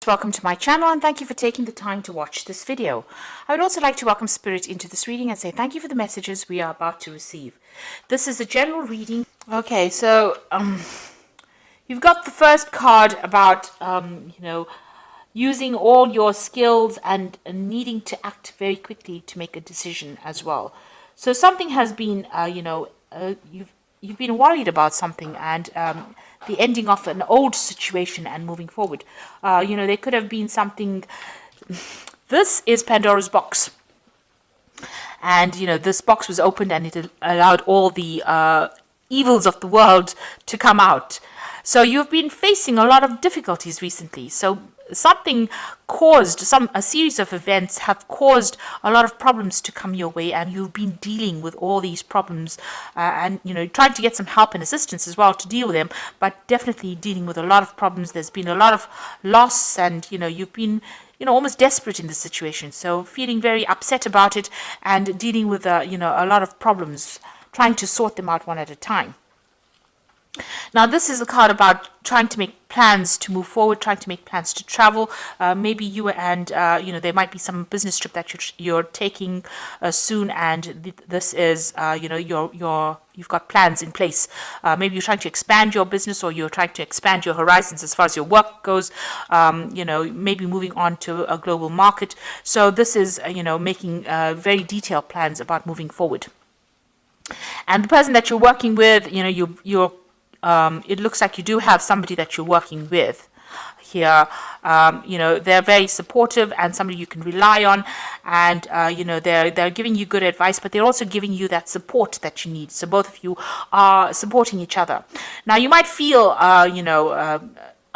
Welcome to my channel and thank you for taking the time to watch this video. I would also like to welcome Spirit into this reading and say thank you for the messages we are about to receive. This is a general reading. Okay, so you've got the first card about using all your skills and needing to act very quickly to make a decision as well. So something has been you've been worried about something and the ending of an old situation and moving forward. There could have been something. This is Pandora's box. And, this box was opened and it allowed all the evils of the world to come out. So you've been facing a lot of difficulties recently. So something caused, a series of events have caused a lot of problems to come your way, and you've been dealing with all these problems and trying to get some help and assistance as well to deal with them, but definitely dealing with a lot of problems. There's been a lot of loss, and you've been almost desperate in this situation, so feeling very upset about it and dealing with a lot of problems, trying to sort them out one at a time. Now, this is a card about trying to make plans to move forward, trying to make plans to travel. Maybe you and, there might be some business trip that you're taking soon, and this is, you've got plans in place. Maybe you're trying to expand your business, or you're trying to expand your horizons as far as your work goes, maybe moving on to a global market. So this is, making very detailed plans about moving forward. And the person that you're working with, it looks like you do have somebody that you're working with here. They're very supportive and somebody you can rely on, and they're giving you good advice, but they're also giving you that support that you need. So both of you are supporting each other. Now, you might feel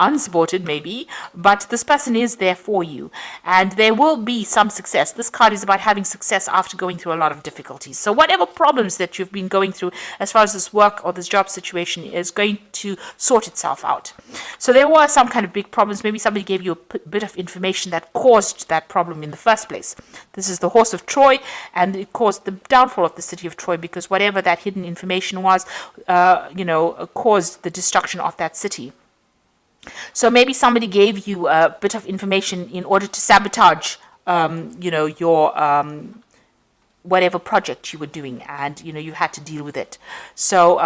unsupported maybe, but this person is there for you, and there will be some success. This card is about having success after going through a lot of difficulties. So whatever problems that you've been going through as far as this work or this job situation is going to sort itself out. So there were some kind of big problems. Maybe somebody gave you a bit of information that caused that problem in the first place. This is the horse of Troy, and it caused the downfall of the city of Troy, because whatever that hidden information was, caused the destruction of that city. So maybe somebody gave you a bit of information in order to sabotage, your whatever project you were doing, and you had to deal with it. So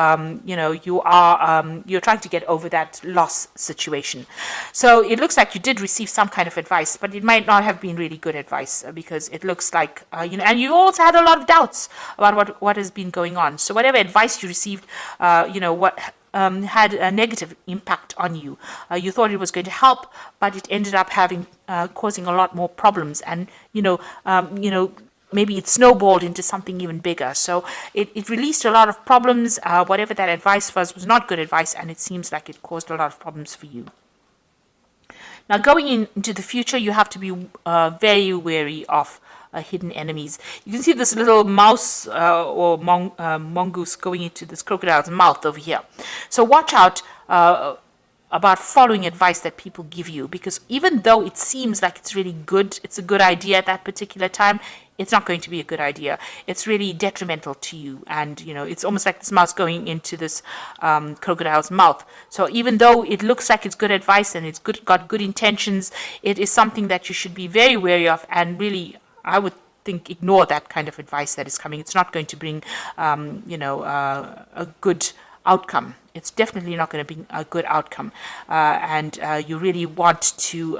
you're trying to get over that loss situation. So it looks like you did receive some kind of advice, but it might not have been really good advice, because it looks like and you also had a lot of doubts about what has been going on. So whatever advice you received, had a negative impact on you. You thought it was going to help, but it ended up causing a lot more problems, and maybe it snowballed into something even bigger. So it released a lot of problems. Whatever that advice was not good advice, and it seems like it caused a lot of problems for you. Now, going into the future, you have to be very wary of hidden enemies. You can see this little mouse or mongoose going into this crocodile's mouth over here. So watch out about following advice that people give you, because even though it seems like it's really good, it's a good idea at that particular time, it's not going to be a good idea. It's really detrimental to you, and it's almost like this mouse going into this crocodile's mouth. So even though it looks like it's good advice and it's got good intentions, it is something that you should be very wary of, and really, I would think, ignore that kind of advice that is coming. It's not going to bring, a good outcome. It's definitely not going to bring a good outcome. And you really want to,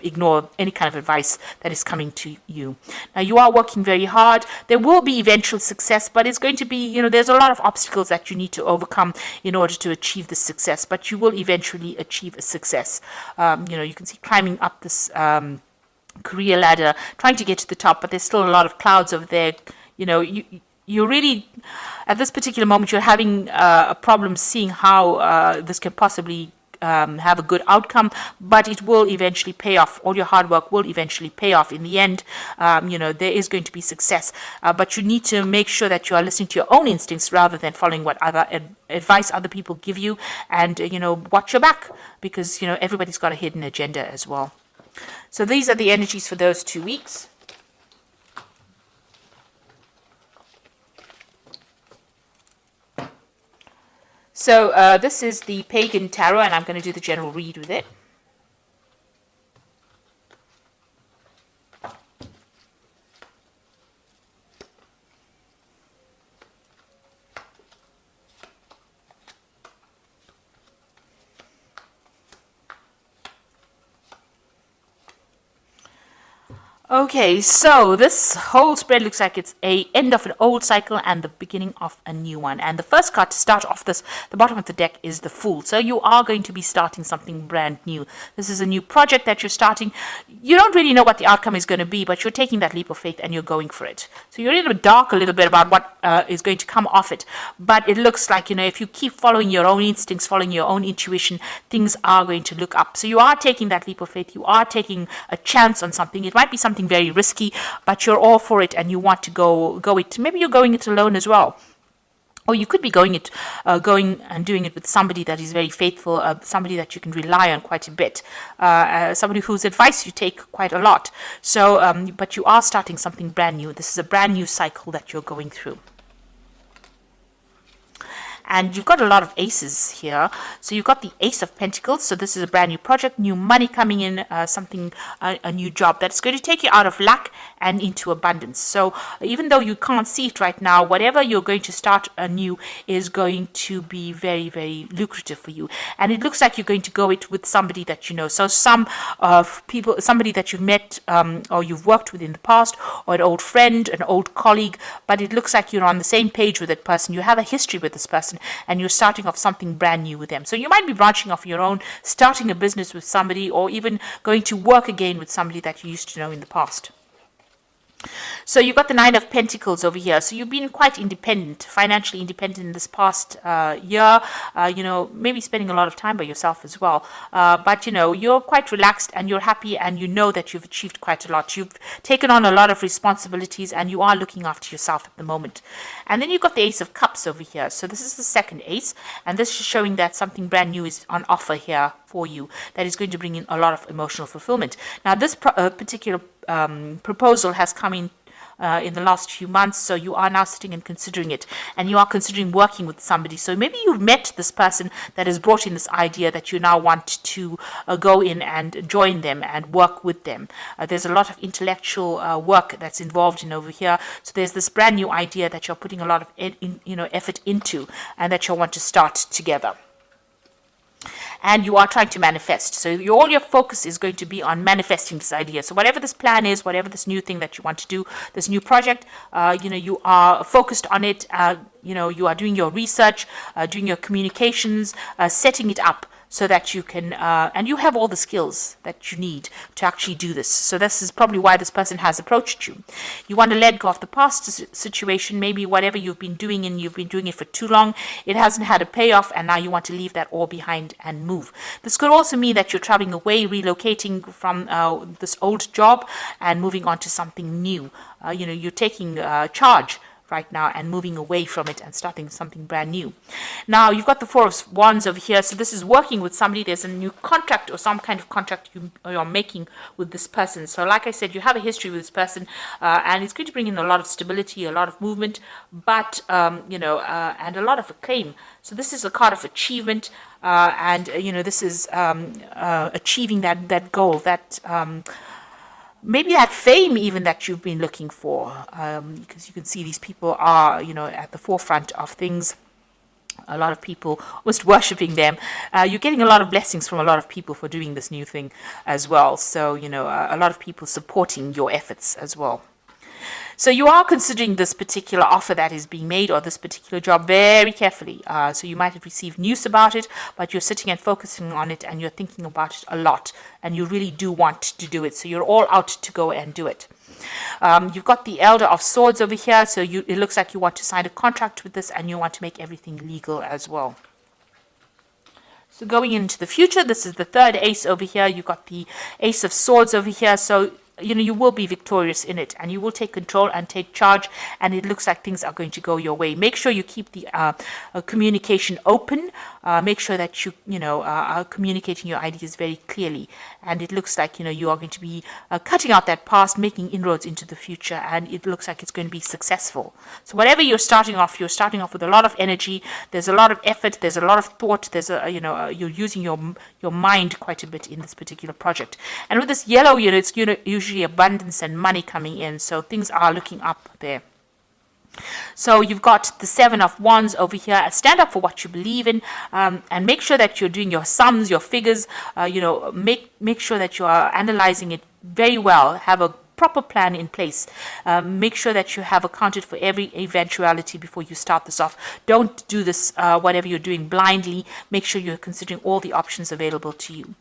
ignore any kind of advice that is coming to you. Now, you are working very hard. There will be eventual success, but it's going to be, there's a lot of obstacles that you need to overcome in order to achieve the success, but you will eventually achieve a success. You can see climbing up this career ladder, trying to get to the top, but there's still a lot of clouds over there. You're really, at this particular moment, you're having a problem seeing how this can possibly have a good outcome, but it will eventually pay off. All your hard work will eventually pay off in the end. There is going to be success, but you need to make sure that you are listening to your own instincts rather than following what other advice other people give you, and watch your back, because everybody's got a hidden agenda as well. So these are the energies for those 2 weeks. So this is the Pagan Tarot, and I'm going to do the general read with it. Okay, so this whole spread looks like it's a end of an old cycle and the beginning of a new one. And the first card to start off this, the bottom of the deck, is the Fool. So you are going to be starting something brand new. This is a new project that you're starting. You don't really know what the outcome is going to be, but you're taking that leap of faith and you're going for it. So you're in the dark a little bit about what is going to come off it. But it looks like, if you keep following your own instincts, following your own intuition, things are going to look up. So you are taking that leap of faith. You are taking a chance on something. It might be something very risky, but you're all for it and you want to go it. Maybe you're going it alone as well. Or you could be going and doing it with somebody that is very faithful, somebody that you can rely on quite a bit, somebody whose advice you take quite a lot. So, but you are starting something brand new. This is a brand new cycle that you're going through. And you've got a lot of aces here. So you've got the Ace of Pentacles. So this is a brand new project, new money coming in, a new job that's going to take you out of lack and into abundance. So even though you can't see it right now, whatever you're going to start anew is going to be very, very lucrative for you. And it looks like you're going to go it with somebody that you know. So somebody that you've met or you've worked with in the past, or an old friend, an old colleague, but it looks like you're on the same page with that person. You have a history with this person and you're starting off something brand new with them. So you might be branching off your own, starting a business with somebody, or even going to work again with somebody that you used to know in the past. So you've got the Nine of Pentacles over here. So you've been quite independent, financially independent in this past year, maybe spending a lot of time by yourself as well. But, you're quite relaxed and you're happy and you know that you've achieved quite a lot. You've taken on a lot of responsibilities and you are looking after yourself at the moment. And then you've got the Ace of Cups over here. So this is the second ace. And this is showing that something brand new is on offer here for you that is going to bring in a lot of emotional fulfillment. Now, this particular proposal has come in the last few months, so you are now sitting and considering it, and you are considering working with somebody. So maybe you've met this person that has brought in this idea that you now want to go in and join them and work with them. There's a lot of intellectual work that's involved in over here. So there's this brand new idea that you're putting a lot of effort into, and that you'll want to start together. And you are trying to manifest. So all your focus is going to be on manifesting this idea. So whatever this plan is, whatever this new thing that you want to do, this new project, you are focused on it. You are doing your research, doing your communications, setting it up so that you can, and you have all the skills that you need to actually do this. So this is probably why this person has approached you. You want to let go of the past situation, maybe whatever you've been doing and you've been doing it for too long, it hasn't had a payoff, and now you want to leave that all behind and move. This could also mean that you're traveling away, relocating from this old job and moving on to something new. You're taking charge right now and moving away from it and starting something brand new. Now you've got the Four of Wands over here. So this is working with somebody. There's a new contract or some kind of contract you're making with this person. So like I said, you have a history with this person, and it's going to bring in a lot of stability, a lot of movement, but and a lot of acclaim. So this is a card of achievement, and this is achieving that goal, that maybe that fame even that you've been looking for, because you can see these people are, at the forefront of things. A lot of people almost worshipping them. You're getting a lot of blessings from a lot of people for doing this new thing as well. So, a lot of people supporting your efforts as well. So you are considering this particular offer that is being made, or this particular job, very carefully. So you might have received news about it, but you're sitting and focusing on it and you're thinking about it a lot, and you really do want to do it. So you're all out to go and do it. You've got the Elder of Swords over here. So it looks like you want to sign a contract with this and you want to make everything legal as well. So going into the future, this is the third ace over here. You've got the Ace of Swords over here. So you will be victorious in it, and you will take control and take charge, and it looks like things are going to go your way. Make sure you keep the communication open. Make sure that you are communicating your ideas very clearly, and it looks like you are going to be cutting out that past, making inroads into the future, and it looks like it's going to be successful. So whatever you're starting off with a lot of energy. There's a lot of effort. There's a lot of thought. There's you're using your mind quite a bit in this particular project. And with this yellow, it's usually abundance and money coming in, so things are looking up there. So you've got the Seven of Wands over here. Stand up for what you believe in, and make sure that you're doing your sums, your figures. Make sure that you are analyzing it very well. Have a proper plan in place. Make sure that you have accounted for every eventuality before you start this off. Don't do this, whatever you're doing, blindly. Make sure you're considering all the options available to you.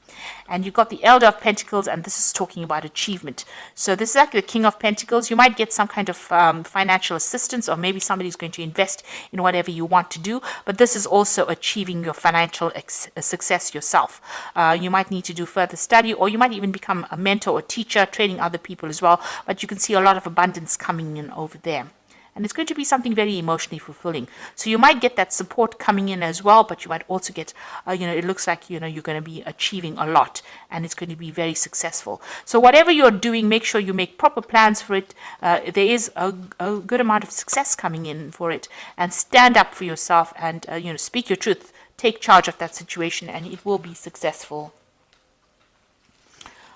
And you've got the Elder of Pentacles, and this is talking about achievement. So this is like the King of Pentacles. You might get some kind of financial assistance, or maybe somebody's going to invest in whatever you want to do. But this is also achieving your financial success yourself. You might need to do further study, or you might even become a mentor or teacher, training other people as well. But you can see a lot of abundance coming in over there. And it's going to be something very emotionally fulfilling. So you might get that support coming in as well, but you might also get, it looks like, you're going to be achieving a lot, and it's going to be very successful. So whatever you're doing, make sure you make proper plans for it. There is a good amount of success coming in for it, and stand up for yourself and, speak your truth. Take charge of that situation, and it will be successful.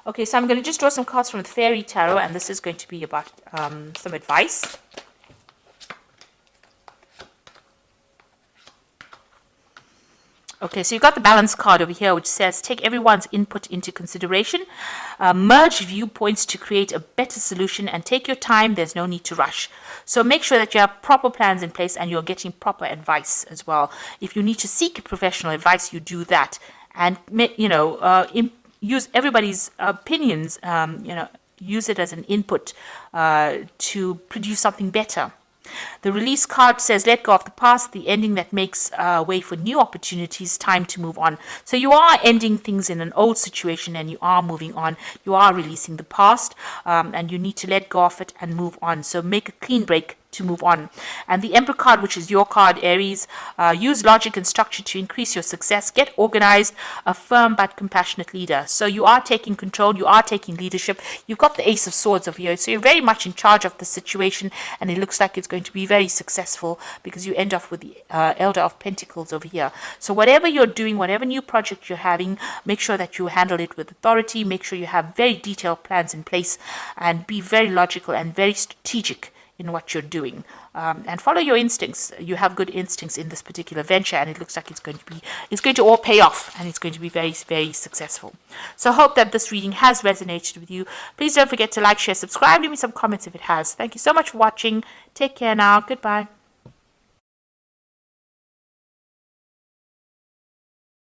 Okay, so I'm going to just draw some cards from the Fairy Tarot, and this is going to be about some advice. Okay, so you've got the balance card over here, which says, take everyone's input into consideration, merge viewpoints to create a better solution, and take your time. There's no need to rush. So make sure that you have proper plans in place and you're getting proper advice as well. If you need to seek professional advice, you do that. And, use everybody's opinions, use it as an input to produce something better. The release card says, let go of the past, the ending that makes way for new opportunities, time to move on. So you are ending things in an old situation and you are moving on. You are releasing the past, and you need to let go of it and move on. So make a clean break to move on. And the Emperor card, which is your card, Aries, use logic and structure to increase your success. Get organized, a firm but compassionate leader. So you are taking control, you are taking leadership. You've got the Ace of Swords over here, so you're very much in charge of the situation, and it looks like it's going to be very successful because you end off with the Elder of Pentacles over here. So whatever you're doing, whatever new project you're having, make sure that you handle it with authority. Make sure you have very detailed plans in place, and be very logical and very strategic in what you're doing, and follow your instincts. You have good instincts in this particular venture, and it looks like it's going to all pay off, and it's going to be very, very successful. So I hope that this reading has resonated with you. Please don't forget to like, share, subscribe. Leave me some comments if it has. Thank you so much for watching. Take care now. Goodbye.